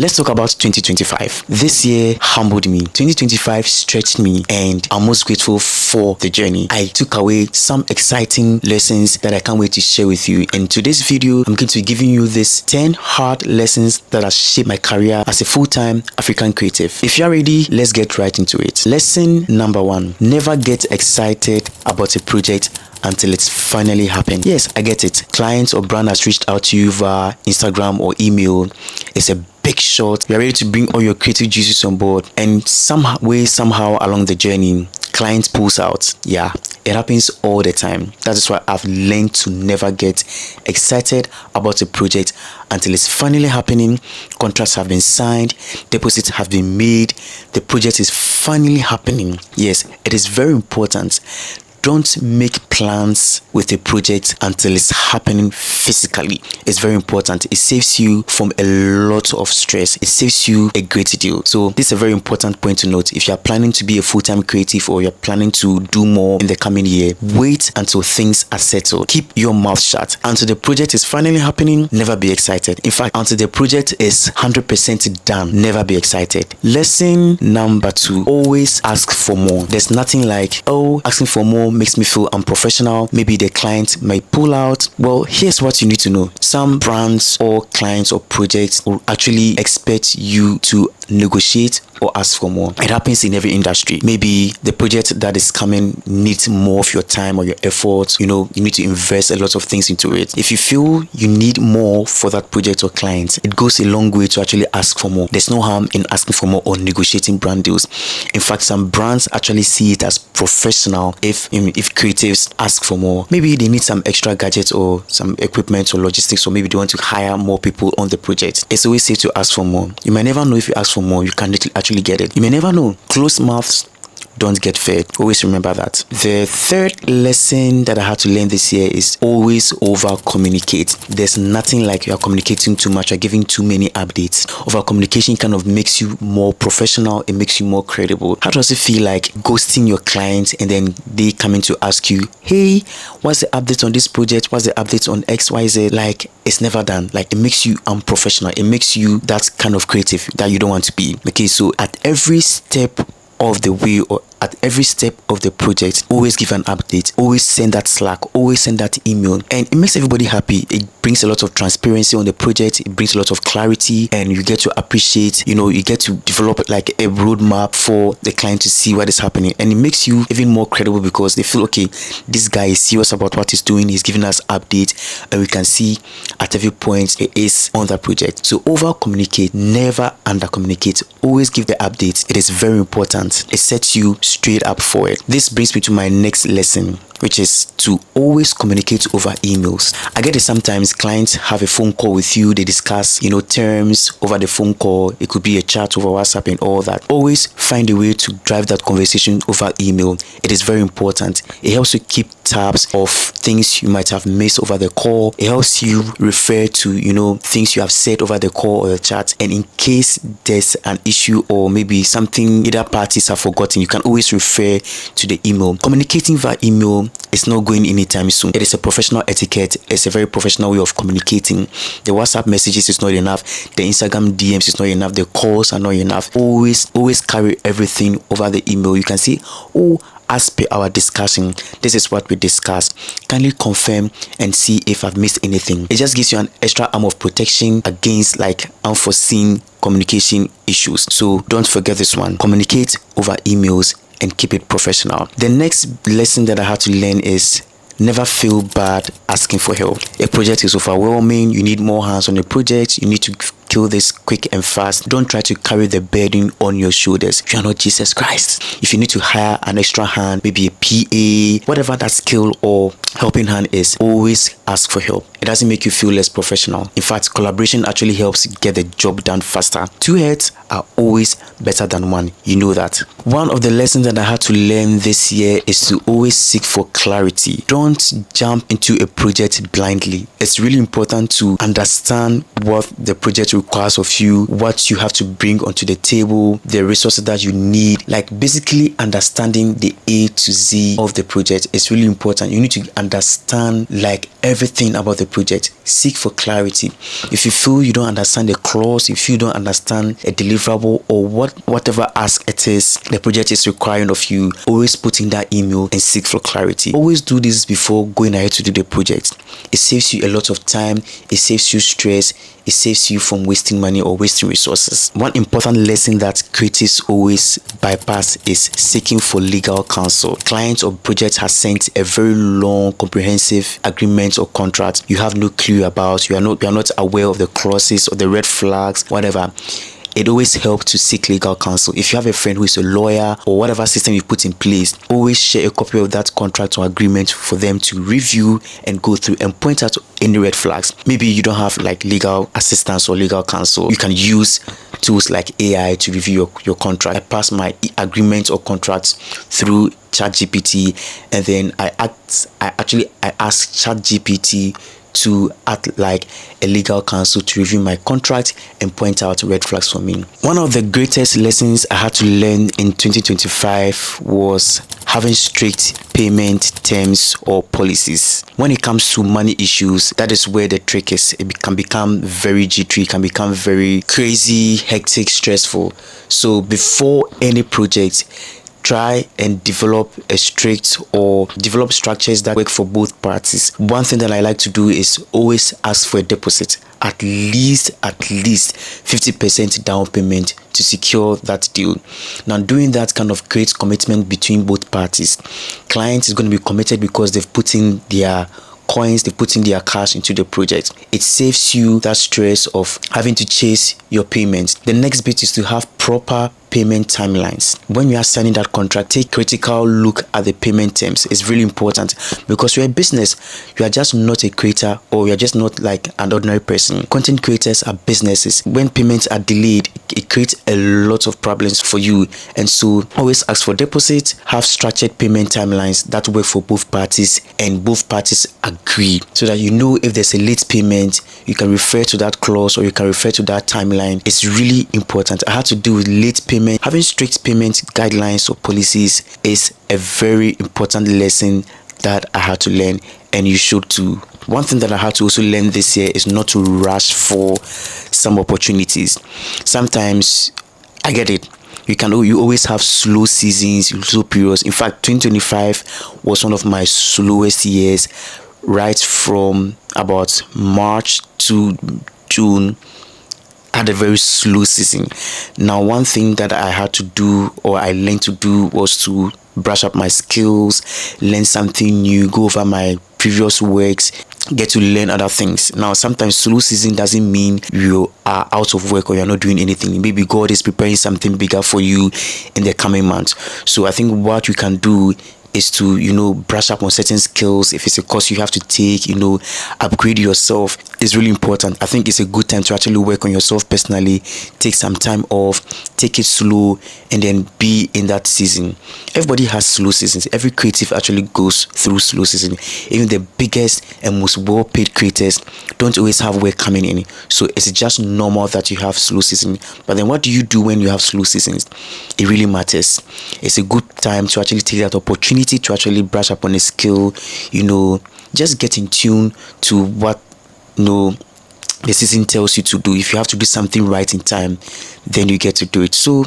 Let's talk about 2025. This year humbled me. 2025 stretched me, and I'm most grateful for the journey. I took away some exciting lessons that I can't wait to share with you. In today's video, I'm going to be giving you this 10 hard lessons that have shaped my career as a full-time African creative. If you're ready, let's get right into it. Lesson number 1. Never get excited about a project until it's finally happened. Yes, I get it. Clients or brand has reached out to you via Instagram or email. It's a big shot. You're ready to bring all your creative juices on board, and somehow along the journey, client pulls out. Yeah, it happens all the time. That is why I've learned to never get excited about a project until it's finally happening. Contracts have been signed, deposits have been made, the project is finally happening. Yes, it is very important. Don't make plans with a project until it's happening physically. It's very important. It saves you from a lot of stress. It saves you a great deal. So this is a very important point to note. If you're planning to be a full-time creative or you're planning to do more in the coming year, wait until things are settled. Keep your mouth shut. Until the project is finally happening, never be excited. In fact, until the project is 100% done, never be excited. Lesson number 2, always ask for more. There's nothing like, oh, asking for more makes me feel unprofessional. Maybe the client might pull out. Well, here's what you need to know. Some brands or clients or projects will actually expect you to negotiate or ask for more. It happens in every industry. Maybe the project that is coming needs more of your time or your efforts. You need to invest a lot of things into it. If you feel you need more for that project or client, it goes a long way to actually ask for more. There's no harm in asking for more or negotiating brand deals. In fact, some brands actually see it as professional if creatives ask for more. Maybe they need some extra gadgets or some equipment or logistics, or maybe they want to hire more people on the project. It's always safe to ask for more. You might never know if you ask for more, you can actually get it. You may never know. Closed mouths don't get fed. Always remember that. The third lesson that I had to learn this year is always over communicate. There's nothing like you are communicating too much or giving too many updates. Over communication kind of makes you more professional. It makes you more credible. How does it feel like ghosting your client and then they coming to ask you, hey, what's the update on this project? What's the update on XYZ? Like, it's never done. Like, it makes you unprofessional. It makes you that kind of creative that you don't want to be. Okay, so at every step of the way or at every step of the project, always give an update, always send that Slack, always send that email, and it makes everybody happy. It brings a lot of transparency on the project, it brings a lot of clarity, and you get to appreciate, you get to develop like a roadmap for the client to see what is happening, and it makes you even more credible because they feel, okay, this guy is serious about what he's doing, he's giving us updates, and we can see at every point it is on that project. So over communicate, never under communicate, always give the updates. It is very important. It sets you straight up for it. This brings me to my next lesson, which is to always communicate over emails. I get it, sometimes clients have a phone call with you, they discuss, terms over the phone call. It could be a chat over WhatsApp and all that. Always find a way to drive that conversation over email. It is very important. It helps you keep tabs of things you might have missed over the call. It helps you refer to, things you have said over the call or the chat. And in case there's an issue or maybe something either parties have forgotten, you can always refer to the email. Communicating via email is not going anytime soon. It is a professional etiquette. It's a very professional way of communicating. The WhatsApp messages is not enough. The Instagram DMs is not enough. The calls are not enough. Always carry everything over the email. You can say, oh, as per our discussion, this is what we discussed. Kindly confirm and see if I've missed anything. It just gives you an extra arm of protection against like unforeseen communication issues. So don't forget this one. Communicate over emails and keep it professional. The next lesson that I had to learn is never feel bad asking for help. A project is overwhelming. You need more hands on the project. You need to kill this quick and fast. Don't try to carry the burden on your shoulders. You are not Jesus Christ. If you need to hire an extra hand, maybe a PA, whatever that skill or helping hand is, always ask for help. It doesn't make you feel less professional. In fact, collaboration actually helps get the job done faster. Two heads are always better than one. You know that. One of the lessons that I had to learn this year is to always seek for clarity. Don't jump into a project blindly. It's really important to understand what the project requires of you, what you have to bring onto the table, the resources that you need. Like basically understanding the A to Z of the project is really important. You need to understand like everything about the project. Seek for clarity. If you feel you don't understand the clause, if you don't understand a deliverable or whatever ask it is the project is requiring of you, always put in that email and seek for clarity. Always do this before going ahead to do the project. It saves you a lot of time, it saves you stress, it saves you from wasting money or wasting resources. One important lesson that creatives always bypass is seeking for legal counsel. Clients or project has sent a very long, comprehensive agreement or contract you have no clue about, you are not aware of the clauses or the red flags, whatever. It always helps to seek legal counsel. If you have a friend who is a lawyer or whatever system you put in place, always share a copy of that contract or agreement for them to review and go through and point out any red flags. Maybe you don't have like legal assistance or legal counsel. You can use tools like AI to review your contract. I pass my agreement or contracts through ChatGPT, and then I ask ChatGPT to act like a legal counsel to review my contract and point out red flags for me. One of the greatest lessons I had to learn in 2025 was having strict payment terms or policies. When it comes to money issues, that is where the trick is. It can become very jittery, can become very crazy, hectic, stressful. So before any project, try and develop develop structures that work for both parties. One thing that I like to do is always ask for a deposit, at least 50% down payment to secure that deal. Now doing that kind of creates commitment between both parties. Client is going to be committed because they've put in their coins, they put in their cash into the project. It saves you that stress of having to chase your payments. The next bit is to have proper payment timelines. When you are signing that contract, take critical look at the payment terms. It's really important because you're a business. You are just not a creator, or you're just not like an ordinary person. Content creators are businesses. When payments are delayed, it creates a lot of problems for you. And so always ask for deposits, have structured payment timelines that work for both parties and both parties agree, so that you know if there's a late payment, you can refer to that clause or you can refer to that timeline. It's really important. I had to do with late payment. Having strict payment guidelines or policies is a very important lesson that I had to learn, and you should too. One thing that I had to also learn this year is not to rush for some opportunities. Sometimes, I get it, you always have slow seasons, slow periods. In fact, 2025 was one of my slowest years. Right from about March to June, had a very slow season. Now, one thing that I had to do, or I learned to do, was to brush up my skills, learn something new, go over my previous works, get to learn other things. Now, sometimes slow season doesn't mean you are out of work or you're not doing anything. Maybe God is preparing something bigger for you in the coming months. So I think what you can do is to brush up on certain skills. If it's a course you have to take, upgrade yourself, is really important. I think it's a good time to actually work on yourself personally. Take some time off, take it slow, and then be in that season. Everybody has slow seasons. Every creative actually goes through slow season. Even the biggest and most well-paid creators don't always have work coming in. So it's just normal that you have slow season. But then what do you do when you have slow seasons? It really matters. It's a good time to actually take that opportunity to actually brush up on a skill, just get in tune to what the season tells you to do. If you have to do something right in time, then you get to do it. So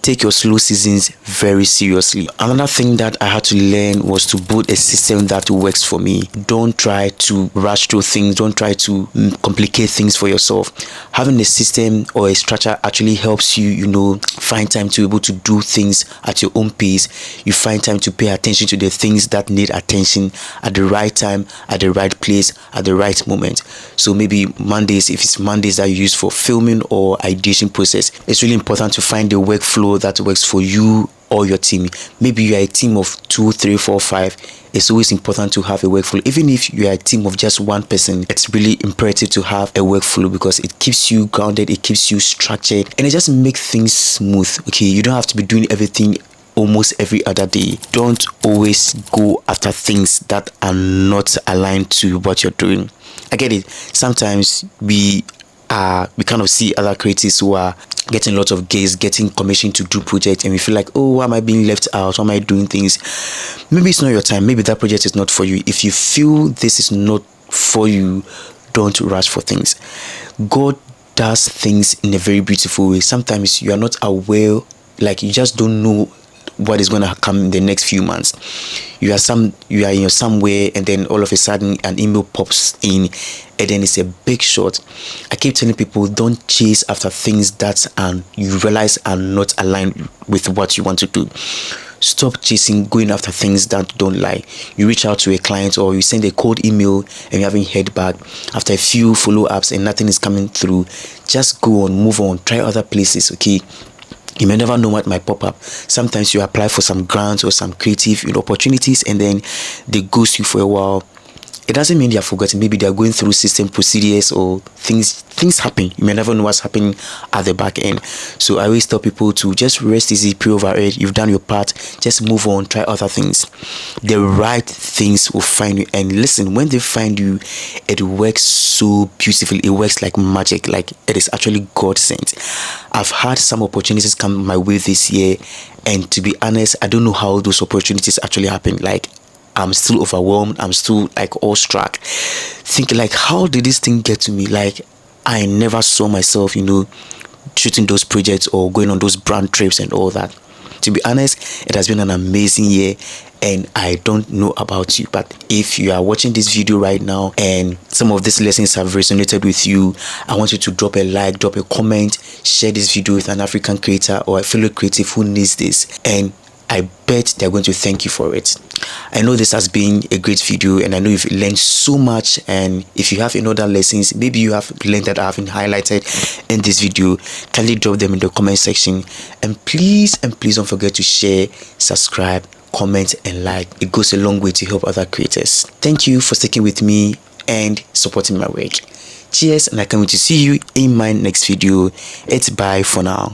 take your slow seasons very seriously. Another thing that I had to learn was to build a system that works for me. Don't try to rush through things. Don't try to complicate things for yourself. Having a system or a structure actually helps you, find time to be able to do things at your own pace. You find time to pay attention to the things that need attention at the right time, at the right place, at the right moment. So maybe Mondays, if it's Mondays that you use for filming or ideation process, it's really important to find the workflow that works for you or your team. Maybe you are a team of 2, 3, 4, 5. It's always important to have a workflow. Even if you are a team of just one person, it's really imperative to have a workflow because it keeps you grounded, it keeps you structured, and it just makes things smooth. Okay, you don't have to be doing everything almost every other day. Don't always go after things that are not aligned to what you're doing. I get it. Sometimes we we kind of see other creatives who are getting lots of gigs, getting commission to do projects, and we feel like, oh, why am I being left out? Why am I doing things? Maybe it's not your time. Maybe that project is not for you. If you feel this is not for you, don't rush for things. God does things in a very beautiful way. Sometimes you are not aware, like you just don't know what is going to come in the next few months. You are in somewhere, and then all of a sudden an email pops in, and then it's a big shot. I keep telling people, don't chase after things that you realize are not aligned with what you want to do. Stop going after things that don't lie. You reach out to a client, or you send a cold email and you haven't heard back. After a few follow-ups and nothing is coming through, just go on, move on, try other places. Okay, you may never know what might pop up. Sometimes you apply for some grants or some creative opportunities, and then they ghost you for a while. It doesn't mean they are forgotten. Maybe they are going through system procedures, or things happen. You may never know what's happening at the back end. So I always tell people to just rest easy, pray over it. You've done your part, just move on, try other things. The right things will find you. And listen, when they find you, it works so beautifully. It works like magic, like it is actually God sent. I've had some opportunities come my way this year, and to be honest, I don't know how those opportunities actually happen. Like, I'm still overwhelmed. I'm still like awestruck, thinking like, how did this thing get to me? Like, I never saw myself, shooting those projects or going on those brand trips and all that. To be honest, it has been an amazing year, and I don't know about you, but if you are watching this video right now and some of these lessons have resonated with you, I want you to drop a like, drop a comment, share this video with an African creator or a fellow creative who needs this, and I bet they're going to thank you for it. I know this has been a great video, and I know you've learned so much. And if you have any other lessons, maybe you have learned that I haven't highlighted in this video, kindly drop them in the comment section. And please don't forget to share, subscribe, comment, and like. It goes a long way to help other creators. Thank you for sticking with me and supporting my work. Cheers, and I can't wait to see you in my next video. It's bye for now.